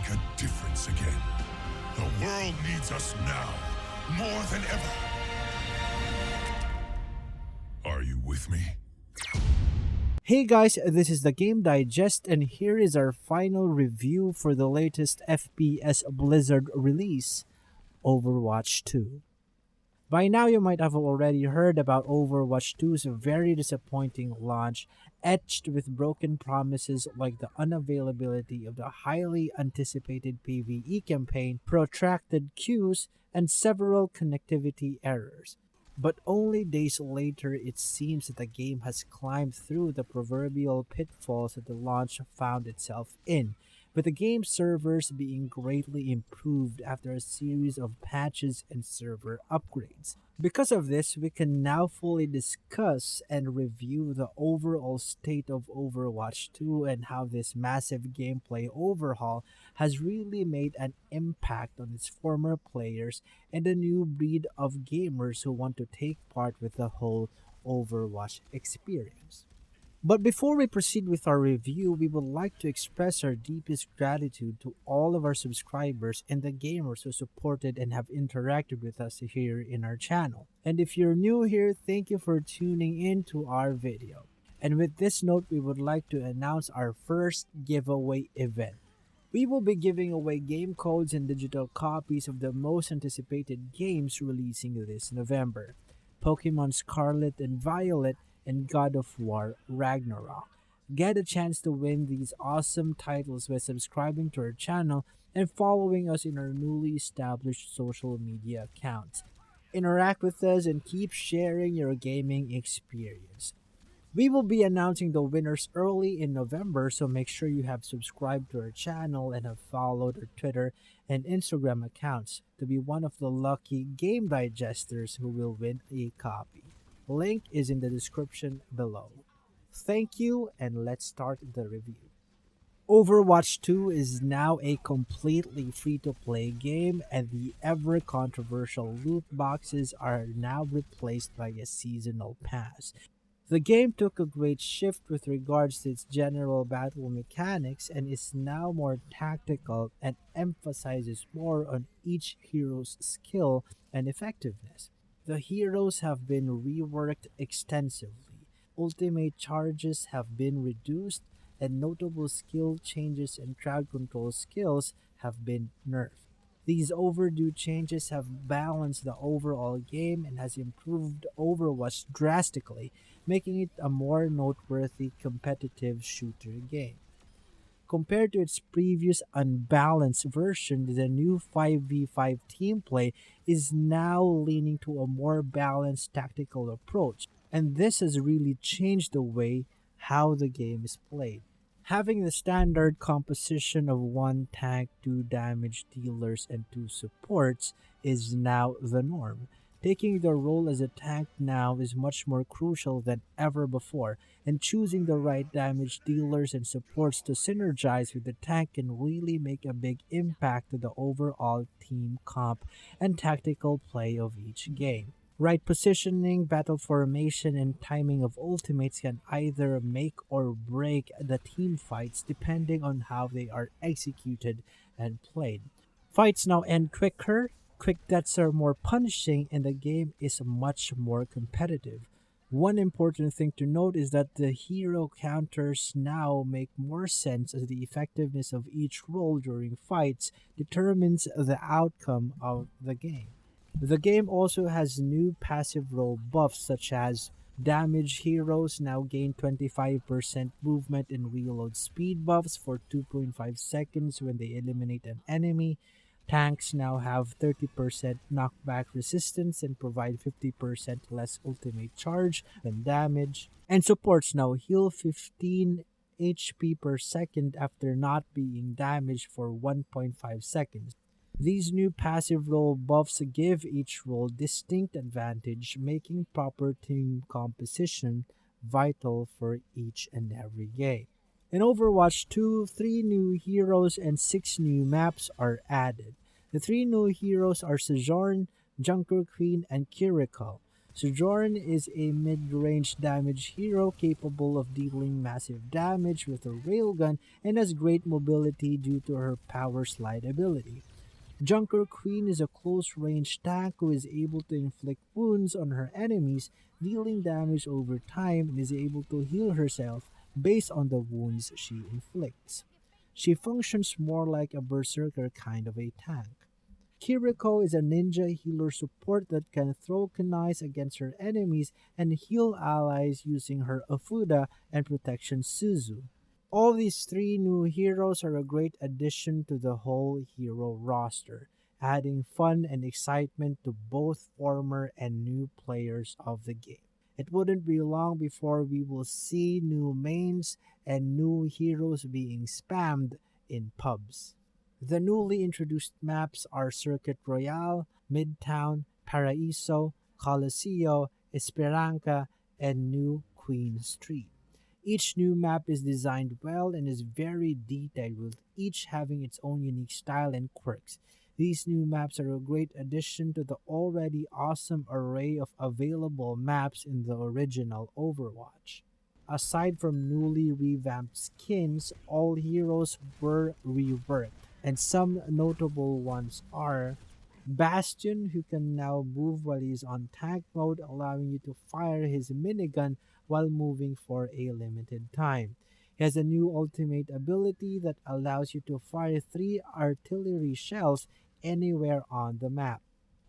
make a difference again. The world needs us now, more than ever. Are you with me? Hey guys, this is the Game Digest, and here is our final review for the latest FPS Blizzard release, Overwatch 2. By now you might have already heard about Overwatch 2's very disappointing launch, etched with broken promises like the unavailability of the highly anticipated PvE campaign, protracted queues, and several connectivity errors. But only days later, it seems that the game has climbed through the proverbial pitfalls that the launch found itself in, with the game's servers being greatly improved after a series of patches and server upgrades. Because of this, we can now fully discuss and review the overall state of Overwatch 2 and how this massive gameplay overhaul has really made an impact on its former players and a new breed of gamers who want to take part with the whole Overwatch experience. But before we proceed with our review, we would like to express our deepest gratitude to all of our subscribers and the gamers who supported and have interacted with us here in our channel. And if you're new here, thank you for tuning in to our video. And with this note, we would like to announce our first giveaway event. We will be giving away game codes and digital copies of the most anticipated games releasing this November: Pokemon Scarlet and Violet and God of War Ragnarok. Get a chance to win these awesome titles by subscribing to our channel and following us in our newly established social media accounts. Interact with us and keep sharing your gaming experience. We will be announcing the winners early in November, so make sure you have subscribed to our channel and have followed our Twitter and Instagram accounts to be one of the lucky Game Digesters who will win a copy. Link is in the description below. Thank you, and let's start the review. Overwatch 2 is now a completely free-to-play game, and the ever-controversial loot boxes are now replaced by a seasonal pass. The game took a great shift with regards to its general battle mechanics and is now more tactical and emphasizes more on each hero's skill and effectiveness. The heroes have been reworked extensively, ultimate charges have been reduced, and notable skill changes and crowd control skills have been nerfed. These overdue changes have balanced the overall game and has improved Overwatch drastically, making it a more noteworthy competitive shooter game. Compared to its previous unbalanced version, the new 5v5 team play is now leaning to a more balanced tactical approach, and this has really changed the way how the game is played. Having the standard composition of 1 tank, 2 damage dealers, and 2 supports is now the norm. Taking the role as a tank now is much more crucial than ever before, and choosing the right damage dealers and supports to synergize with the tank can really make a big impact to the overall team comp and tactical play of each game. Right positioning, battle formation, and timing of ultimates can either make or break the team fights depending on how they are executed and played. Fights now end quicker, quick deaths are more punishing, and the game is much more competitive. One important thing to note is that the hero counters now make more sense as the effectiveness of each role during fights determines the outcome of the game. The game also has new passive role buffs such as damage heroes now gain 25% movement and reload speed buffs for 2.5 seconds when they eliminate an enemy. Tanks now have 30% knockback resistance and provide 50% less ultimate charge when damage. And supports now heal 15 HP per second after not being damaged for 1.5 seconds. These new passive role buffs give each role distinct advantage, making proper team composition vital for each and every game. In Overwatch 2, 3 new heroes and 6 new maps are added. The 3 new heroes are Sojourn, Junker Queen, and Kiriko. Sojourn is a mid-range damage hero capable of dealing massive damage with a railgun and has great mobility due to her power slide ability. Junker Queen is a close-range tank who is able to inflict wounds on her enemies, dealing damage over time and is able to heal herself based on the wounds she inflicts. She functions more like a berserker kind of a tank. Kiriko is a ninja healer support that can throw kunais against her enemies and heal allies using her Ofuda and Protection Suzu. All these three new heroes are a great addition to the whole hero roster, adding fun and excitement to both former and new players of the game. It wouldn't be long before we will see new mains and new heroes being spammed in pubs. The newly introduced maps are Circuit Royale, Midtown, Paraiso, Coliseo, Esperanza, and New Queen Street. Each new map is designed well and is very detailed, with each having its own unique style and quirks. These new maps are a great addition to the already awesome array of available maps in the original Overwatch. Aside from newly revamped skins, all heroes were reworked, and some notable ones are Bastion, who can now move while he's on tank mode, allowing you to fire his minigun while moving for a limited time. He has a new ultimate ability that allows you to fire 3 artillery shells anywhere on the map.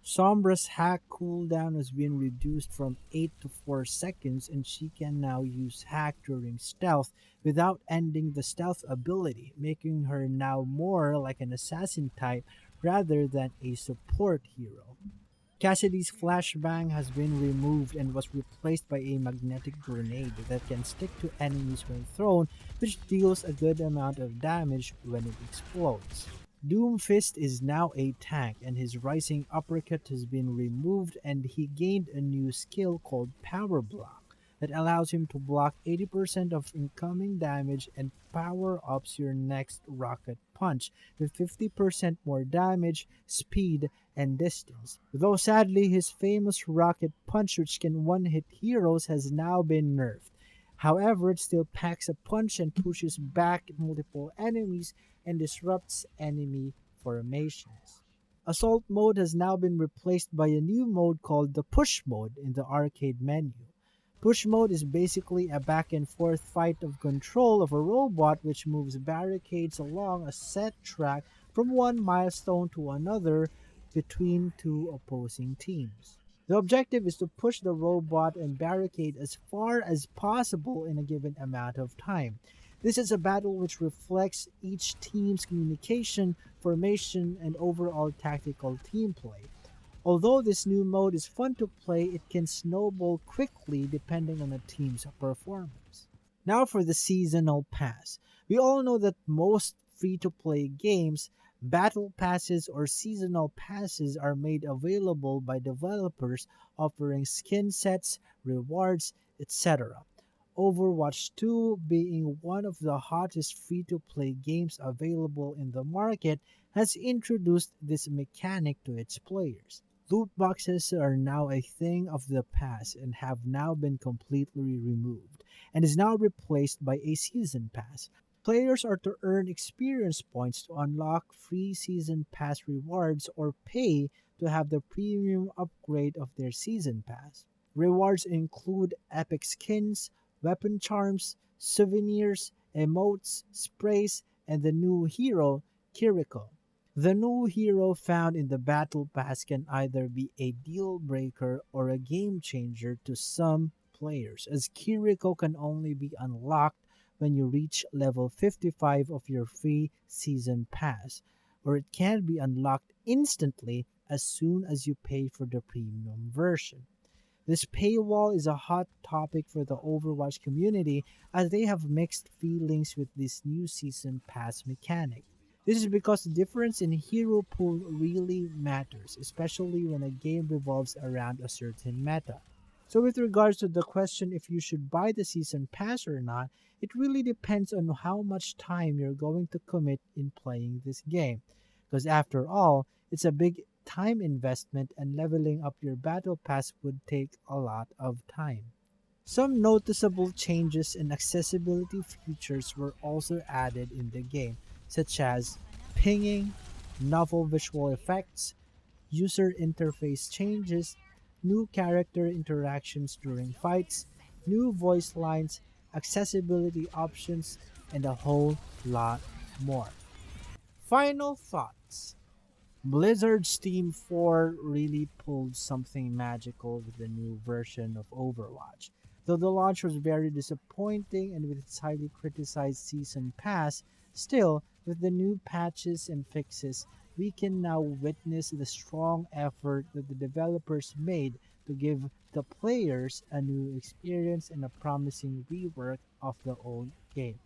Sombra's hack cooldown has been reduced from 8 to 4 seconds, and she can now use hack during stealth without ending the stealth ability, making her now more like an assassin type rather than a support hero. Cassidy's flashbang has been removed and was replaced by a magnetic grenade that can stick to enemies when thrown, which deals a good amount of damage when it explodes. Doomfist is now a tank, and his rising uppercut has been removed, and he gained a new skill called Power Block that allows him to block 80% of incoming damage and power ups your next rocket punch with 50% more damage, speed, and distance. Though sadly, his famous rocket punch, which can one-hit heroes, has now been nerfed. However, it still packs a punch and pushes back multiple enemies and disrupts enemy formations. Assault mode has now been replaced by a new mode called the Push mode in the arcade menu. Push mode is basically a back and forth fight of control of a robot which moves barricades along a set track from one milestone to another between two opposing teams. The objective is to push the robot and barricade as far as possible in a given amount of time. This is a battle which reflects each team's communication, formation, and overall tactical team play. Although this new mode is fun to play, it can snowball quickly depending on a team's performance. Now for the seasonal pass. We all know that most free-to-play games, battle passes or seasonal passes are made available by developers offering skin sets, rewards, etc. Overwatch 2, being one of the hottest free-to-play games available in the market, has introduced this mechanic to its players. Loot boxes are now a thing of the past and have now been completely removed, and is now replaced by a season pass. Players are to earn experience points to unlock free season pass rewards or pay to have the premium upgrade of their season pass. Rewards include epic skins, weapon charms, souvenirs, emotes, sprays, and the new hero, Kiriko. The new hero found in the Battle Pass can either be a deal breaker or a game changer to some players, as Kiriko can only be unlocked when you reach level 55 of your free season pass, or it can be unlocked instantly as soon as you pay for the premium version. This paywall is a hot topic for the Overwatch community as they have mixed feelings with this new season pass mechanic. This is because the difference in hero pool really matters, especially when a game revolves around a certain meta. So with regards to the question if you should buy the season pass or not, it really depends on how much time you're going to commit in playing this game. Because after all, it's a big time investment, and leveling up your battle pass would take a lot of time. Some noticeable changes and accessibility features were also added in the game, such as pinging, novel visual effects, user interface changes, new character interactions during fights, new voice lines, accessibility options, and a whole lot more. Final thoughts. Blizzard's Team 4 really pulled something magical with the new version of Overwatch. Though the launch was very disappointing and with its highly criticized Season Pass, still, with the new patches and fixes, we can now witness the strong effort that the developers made to give the players a new experience and a promising rework of the old game.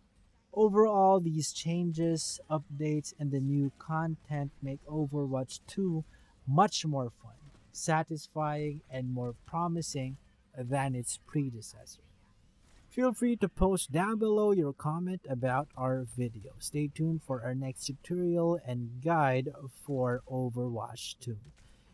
Overall, these changes, updates, and the new content make Overwatch 2 much more fun, satisfying, and more promising than its predecessor. Feel free to post down below your comment about our video. Stay tuned for our next tutorial and guide for Overwatch 2.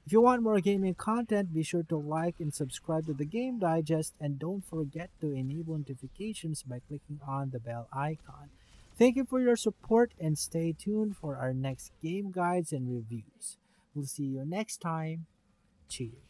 If you want more gaming content, be sure to like and subscribe to the Game Digest, and don't forget to enable notifications by clicking on the bell icon. Thank you for your support and stay tuned for our next game guides and reviews. We'll see you next time. Cheers.